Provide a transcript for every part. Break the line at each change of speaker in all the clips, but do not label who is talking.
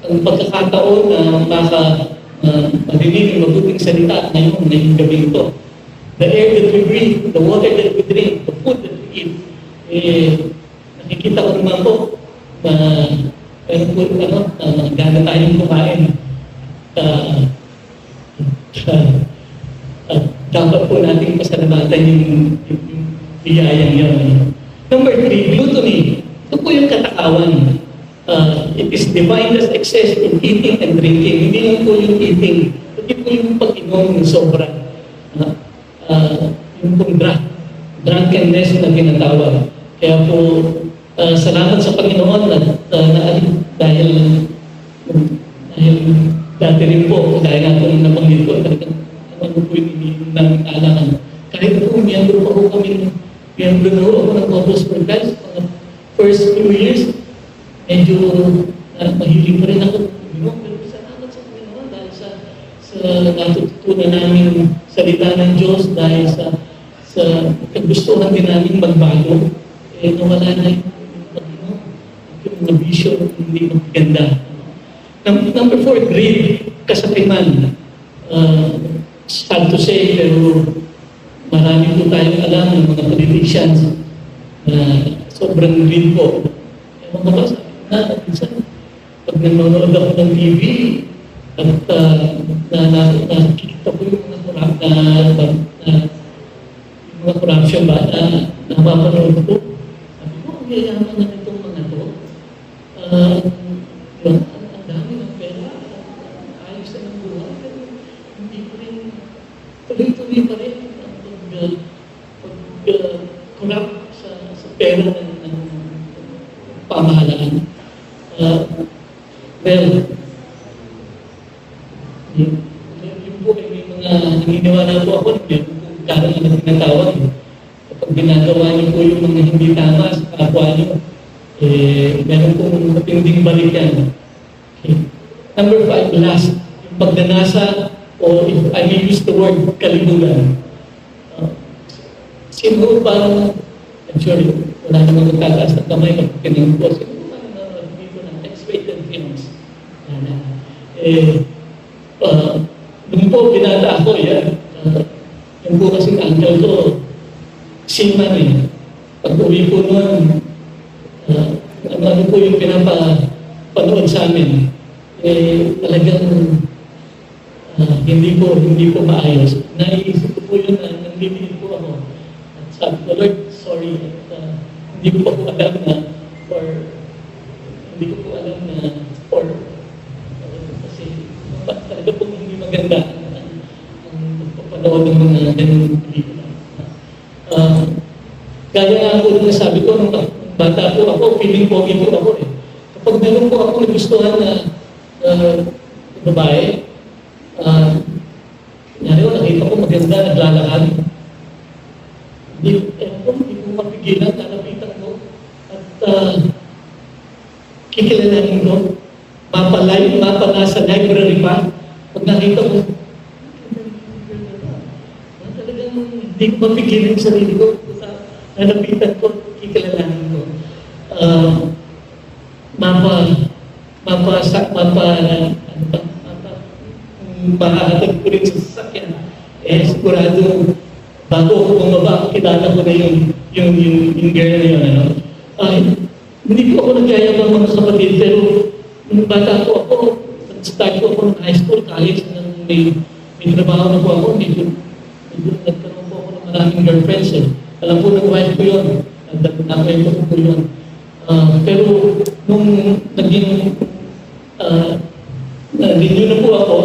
ang pagkakataon na marinig ang mabuting salita ngayong gabi ito. The air that we breathe, the water that we drink, the food that we eat, nakikita ko naman po na gana tayong kumain. Dapat po natin pasalamatan yung biyayang yun. Number 3, gluttony. Ito po yung katakawan. It is defined as excess in eating and drinking. Hindi lang po yung eating, hindi po yung pag-inom ng sobra. Yung pong drunkenness na ginatawag. Kaya po, salamat sa Panginoon na dahil dati rin po, dahil nga po yung napanggit ko, talagang ano po yung ininom namin kailangan. Kahit po, miyembro pa po kami, miyembro na ako ng Couples for Christ, first few years, medyo mahilig pa rin ako. Pero salamat sa Panginoon dahil sa natututunan namin salita ng Diyos, dahil sa kagustuhan din namin magbago, nawala na yung vision, hindi maganda. Number 4, greed, kasakiman. Sad to say, pero marami po tayong alam ng mga politicians na sobrang greed po. Ewan ko ba, sabi na, minsan, pag nanonood ako ng TV, at nakikita ko yung mga corruption ba na napapanood ko, sabi ko, ang yayaman na itong mga to. Ang dami ng pera, ayos na ng buhay, pero hindi ko rin, tuloy-tuloy pa rin pag-corrupt sa pera ng pamahalaan. Well, yung po ay may mga naniniwala po ako, yung karang na tinatawag. Kapag ginagawa niyo po yung mga hindi tama sa kapwa niyo, meron pong matinding balikan. Okay. Number 5, last, yung pagdanasa, o if I may use the word, kalibugan. Sino parang, I'm sure, wala namang magtataas ng kamay kapag kinang po. Sino parang nanonood dito ng X-rated films? Nung po, binata ako, yan. Yung po kasing uncle ko, seaman eh. Pag-uwi po noon, ano po yung pinapanood sa amin, talagang hindi po maayos. Naiisip ko po yun na nangbibigil po ako. At sabi ko, Lord, sorry, hindi ko po alam na kasi talaga po hindi maganda ang pagpapanood ng mga ganun pelikula. Gaya nga po na sabi ko, nung bata po ako, feeling pogi po ako eh. Kapag meron po ako nagustuhan na babae, nakita ko maganda, naglalakad. Hindi ko mapigilan, nalapitan ko. At kikilalanin ko. Mapa nasa library pa. Pag nakita ko, talagang hindi ko mapigilan yung sarili ko. Nalapitan ko, kikilalanin ko. Mahahatag ko rin sa sasakyan. Sigurado, bago ako bumaba, kilala ko na yung girl na yun. Hindi ko ako nagyayabang mga kapatid, pero nung bata ko ako, start ko ako ng high school, college, may trabaho na po ako, medyo nagkaroon po ako ng maraming girlfriends eh. Alam po ng wife ko yun, nakwento ko po yun. Pero nung naging renew na po ako,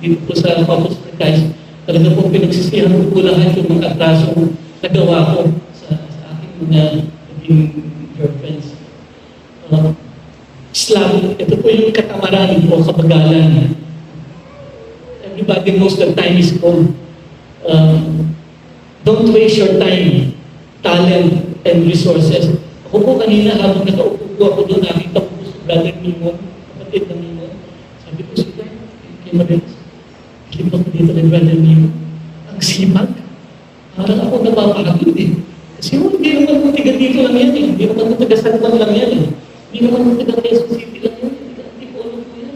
dito po sa Couples for Christ, talaga po pinagsisihan ko po lahat yung mga atrasong nagawa ko sa aking mga naging girlfriends. Islam, ito po yung katamaran o kabagalan. Everybody knows that time is gold. Don't waste your time, talent, and resources. Ako po kanina, habang nakaupo po ako doon, nakita ko po si Brother Mimon, kapatid ng Mimon. Sabi ko, sige, kay Maris, kilip ako dito ng Brother Mimon. Ang sipag. Parang ako napapakagod eh. Kasi hindi naman mo tiga dito lang yan eh. Hindi naman mo tiga San Juan lang yan eh. Hindi naman mo tiga Quezon City lang yan. Hindi ko alam po yan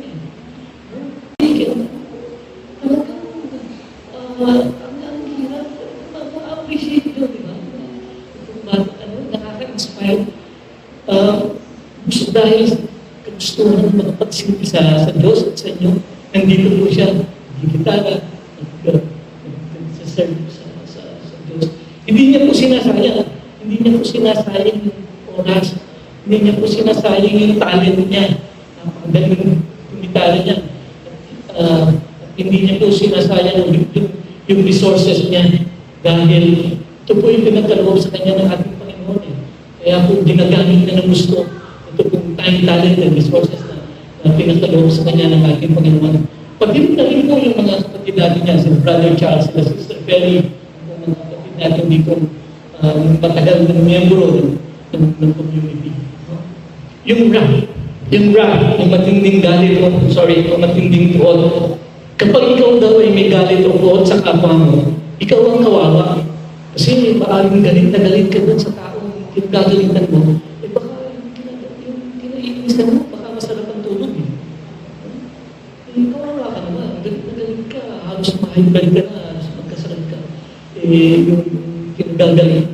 dahil gusto ng magpagsilbi sa Diyos at sa inyo, nandito po siya, digitala, nagsaserve sa Diyos. Hindi niya po sinasayang. Hindi niya po sinasayang yung oras. Hindi niya po sinasayang yung talent niya. Napakagaling tumitala niya. Hindi niya po sinasayang yung resources niya. Dahil ito po yung pinagkaloob sa kanya ng ating Panginoon. Kaya po ginagamit niya ng gusto. Ito pong time, talent, and resources na pinagkaloob sa kanya ng ating Panginoon. Pati na rin po yung mga kapatid natin niya, si Brother Charles, si Sister Perry, yung mga kapatid natin dito, matagal ng miyembro ng community. Yung matinding galit o matinding tuot. Kapag ikaw daw ay may galit o tuot sa kapwa mo, ikaw ang kawawa. Kasi maaaring galit na galit ka dun sa taong kinagagalitan mo, baka yung kinaiinisan mo, baka masarap ang tulog. Kawawa ka naman, galit na galit ka, halos mahibay ka na, halos magkasarap ka. Yung kinagagalit,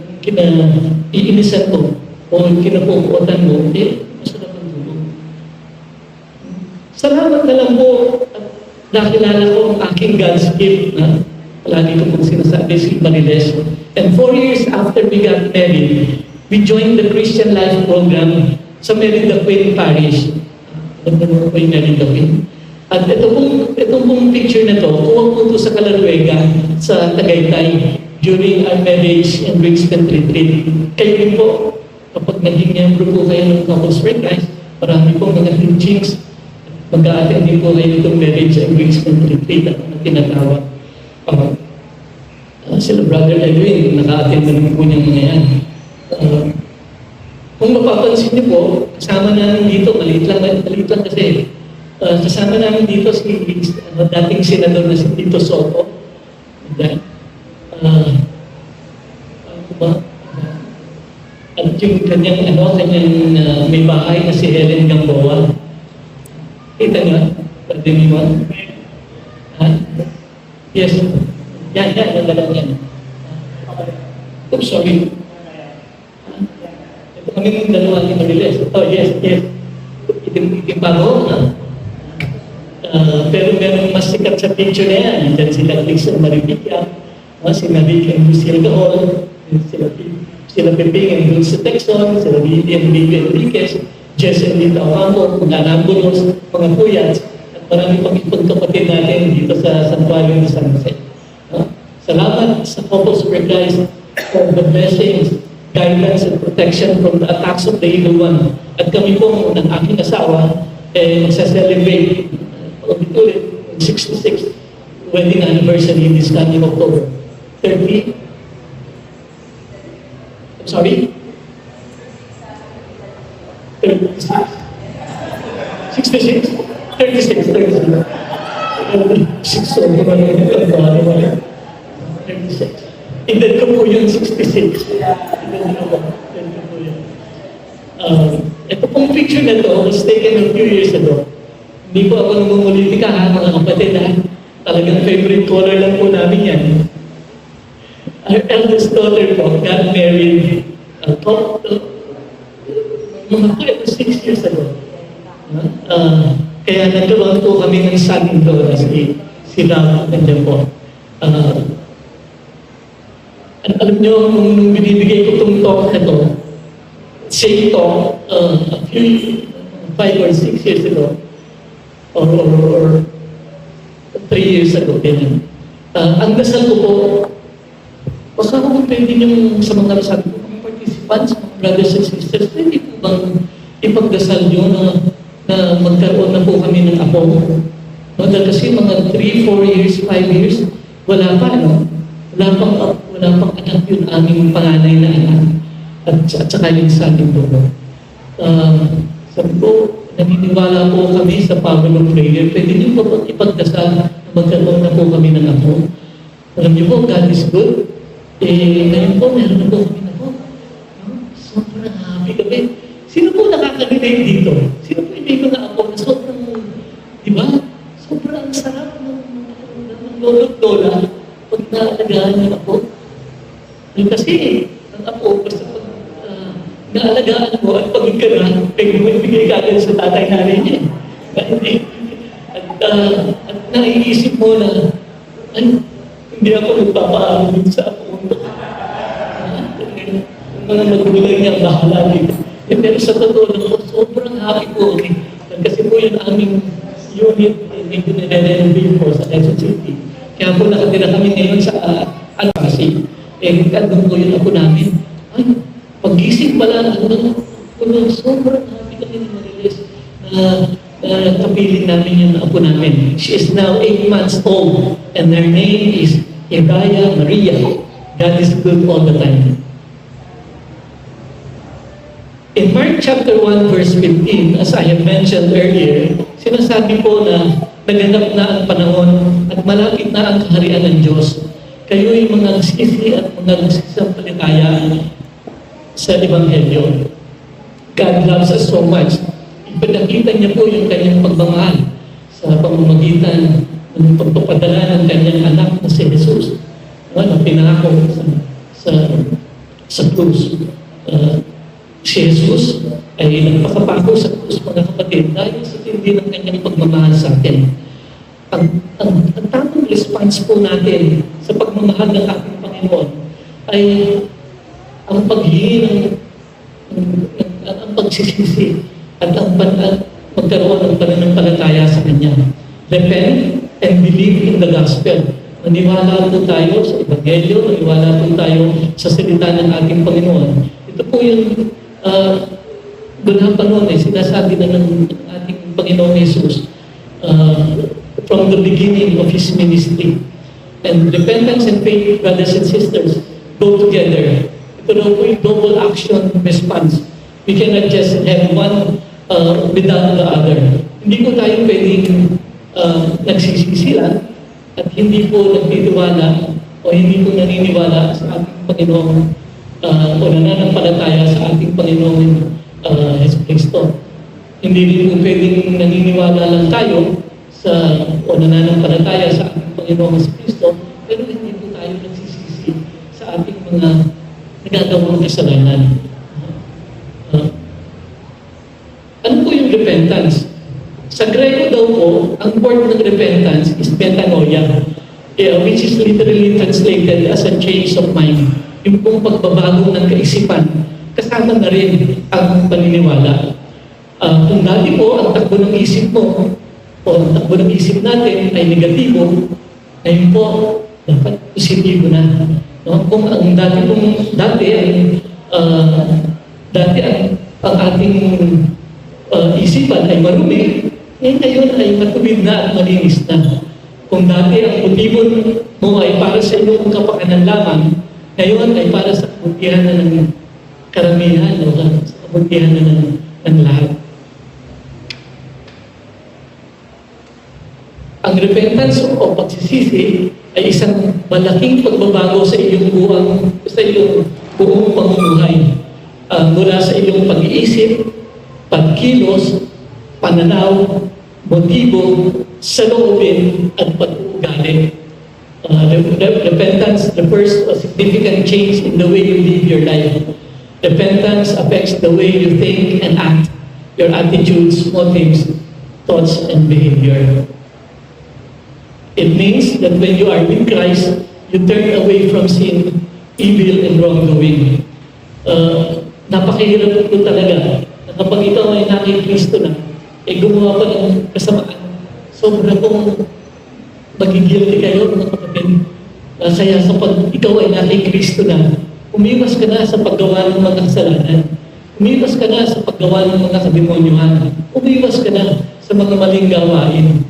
iinisan mo, o kinapupuotan mo, masarap ang tulog. Salamat na lang po at nakilala ko ang aking God's gift na palagi ko pong sinasabi si Mariles. And 4 years after we got married, we joined the Christian Life Program sa Merida Queen Parish. Nagtanong ko yung Merida Queen. At itong pong picture na to, kuha po ito sa Calaruega, sa Tagaytay, during our marriage enrichment retreat. Kayo rin po, kapag naging miyembro po kayo ng Couples for Christ, marami pong mga teachings. Mag-a-attend din po kayo itong marriage enrichment retreat at tinatawag. Sila Brother Edwin, naka-attend na rin po niya mga yan. Kung mapapansin niyo po, kasama namin dito, maliit lang kasi, kasama namin dito si dating senador na si Tito Soto. At yung kanyang may bahay na si Helen Gamboa. Kita niyo? Pwede niyo? Yes. Yan, yung dalawa yan. Oops, sorry. Ito kami yung dalawa ni Mariles. Oh, yes. Itimbago. Pero meron mas sikat sa picture na yan. Diyan sila Lisa Maripica, sila Vic and Lucille Gaol, sila Peping and Dulce Texon, sila Vivian Enriquez, Jess and Lita Ocampo, mga Nambulos, mga Puyats, at marami pang ibang kapatid natin dito sa Santuario ni San Jose. Salamat sa Couples for Christ for the blessings, guidance, and protection from the attacks of the evil one. At kami po ng aking asawa, magsa-celebrate ulit 66th wedding anniversary this coming October. 30? I'm sorry? 36? 66? 36. 36. Edad ko po yun, 66. Edad ko po yun. Ito pong picture na to was taken a few years ago. Hindi po ako namumulitika ha, mga kapatid ha. Talagang favorite color lang po namin yan. Our eldest daughter po got married mga 6 years ago. Kaya nagkaroon po kami ng son-in-law na si Ram, nandiyan po. Alam nyo, nung binibigay ko itong talk na to, same talk, a few 5 or 6 years ago, or 3 years ago din. Ang dasal ko po, baka kung pwede nyo sa mga nasabi ko, mga participants, mga brothers and sisters, pwede po bang ipagdasal nyo na magkaroon na po kami ng apo? Dahil kasi mga 3, 4 years, 5 years, wala pa, no? Wala pang anak yun, aming panganay na anak. At saka yung sa ating dugo. Sabi ko, naniniwala po kami sa power of prayer. Pwede niyo po ipagdasal na magkaroon na po kami ng apo. Alam niyo po, God is good. Ngayon po, meron na po kami na po. Sobrang happy kami. Sino po nakaka-relate dito? Sino po may mga apo na sobrang, di ba? Sobrang sarap ng lolo't lola pag naalagaan ng apo. Kasi, ang apo, basta pag naalagaan alagaan mo at pagod ka na, bigay ka agad sa tatay nanay niya. At naiisip mo na, ay, hindi ako nagpapaaral dito sa ako. Yung mga magulang niya, bahala dito. Pero sa totoo lang po, sobrang happy po. Kasi po yung aming unit, hindi nire-renovate po sa Quezon City. Kaya po nakatira kami ngayon sa Alpasi. Doon po yung ako namin. Ay, pag-gising pala, sobrang happy kami ni Marilis na kapiling namin yung apo namin. She is now 8 months old and her name is Egaya Maria. God is good all the time. In Mark chapter 1 verse 15, as I have mentioned earlier, sinasabi po na naganap na ang panahon at malapit na ang kaharian ng Diyos. Kayo'y mga nagsisi at mga nagsisampalataya sa Ebanghelyo. God loves us so much. Ipinakita niya po yung kanyang pagmamahal sa pamamagitan ng pagpapadala ng kanyang anak na si Jesus. Na pinako sa krus. Si Jesus ay nagpakapako sa krus, mga kapatid, dahil sa tindi ng kanyang pagmamahal sa atin. Ang tamang response po natin sa pagmamahal ng ating Panginoon ay ang paghingi ang pagsisisi at ang magkaroon ng pananampalataya sa Kanya. Repent and believe in the gospel. Maniwala po tayo sa Ebanghelyo, maniwala po tayo sa salita ng ating Panginoon. Ito po yung doon pa noon sinasabi na ng ating Panginoon Jesus from the beginning of His ministry. And repentance and faith, brothers and sisters, go together. Ito na po yung double action response. We cannot just have one without the other. Hindi po tayo pwedeng nagsisisi lang at hindi po nagtitiwala o hindi po naniniwala sa ating Panginoon o nananampalataya sa ating Panginoon Hesus Kristo. Hindi rin po pwedeng naniniwala lang tayo o nananampalataya sa ating Panginoon Hesus Kristo, pero hindi po tayo nagsisisi sa ating mga nagagawang kasalanan. Ano po yung repentance? Sa Grego daw po, ang word ng repentance is metanoia, which is literally translated as a change of mind. Yung pong pagbabago ng kaisipan, kasama na rin ang paniniwala. Kung dati po, ang takbo ng isip mo, o ang takbo ng isip natin ay negatibo, ngayon po, dapat positibo na. No? Kung ang dati ang ating isipan ay marumi, ngayon ay matuwid na at malinis na. Kung dati ang motibo mo ay para sa iyong kapakanan lamang, ngayon ay para sa kabutihan na ng karamihan o sa kabutihan na ng lahat. Ang repentance o pagsisisi ay isang malaking pagbabago sa iyong buong pamumuhay. Mula sa iyong pag-iisip, pagkilos, pananaw, motibo, saloobin, at pag-uugali. Repentance refers to a significant change in the way you live your life. Repentance affects the way you think and act, your attitudes, motives, thoughts, and behavior. It means that when you are with Christ, you turn away from sin, evil, and wrongdoing. Napakahirap po talaga na kapag ikaw ay nakay Kristo na, gumawa pa ng kasamaan, sobra pong magigilty kayo, mga kapatid. Kaya sa pag ikaw ay nakay Kristo na, umiwas ka na sa paggawa ng mga kasalanan. Umiwas ka na sa paggawa ng mga kademonyuhan. Umiwas ka na sa mga maling gawain.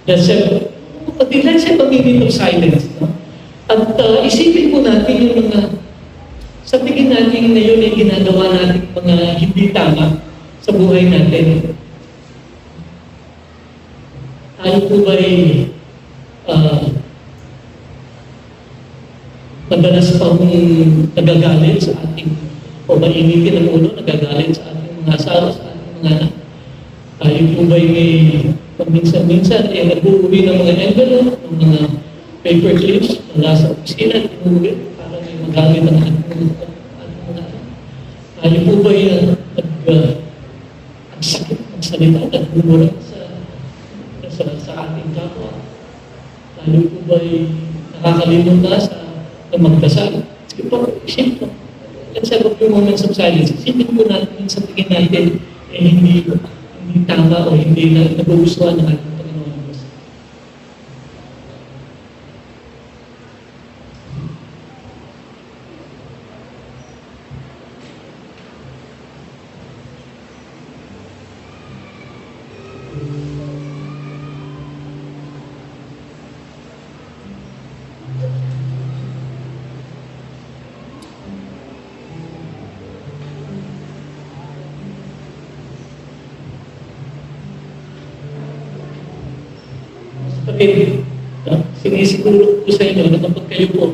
Let's have a minute of silence. No? At isipin po natin yung mga sa tingin natin ngayon ay ginagawa natin mga hindi tama sa buhay natin. Tayo po ba'y madalas pang nagagalit sa ating o mainitin ang ulo, nagagalit sa ating mga asawa, sa ating mga anak? Tayo po ba'y may paminsan-minsan nag-uuwi ng mga envelope, ng mga paper clips mula sa opisina, inuwi para may magamit ang ating mga Tayo po ba ang sakit ng salita at bumura sa ating kapwa? Tayo po ba nakakalimot na sa magdasal? Sige po, isip po. Let's have a few moments of silence. Isipin po natin sa tingin natin hindi tama o hindi na nagugustuhan ng ating Panginoon Diyos. Kapatid, sinisiguro ko sa inyo na kapag kayo po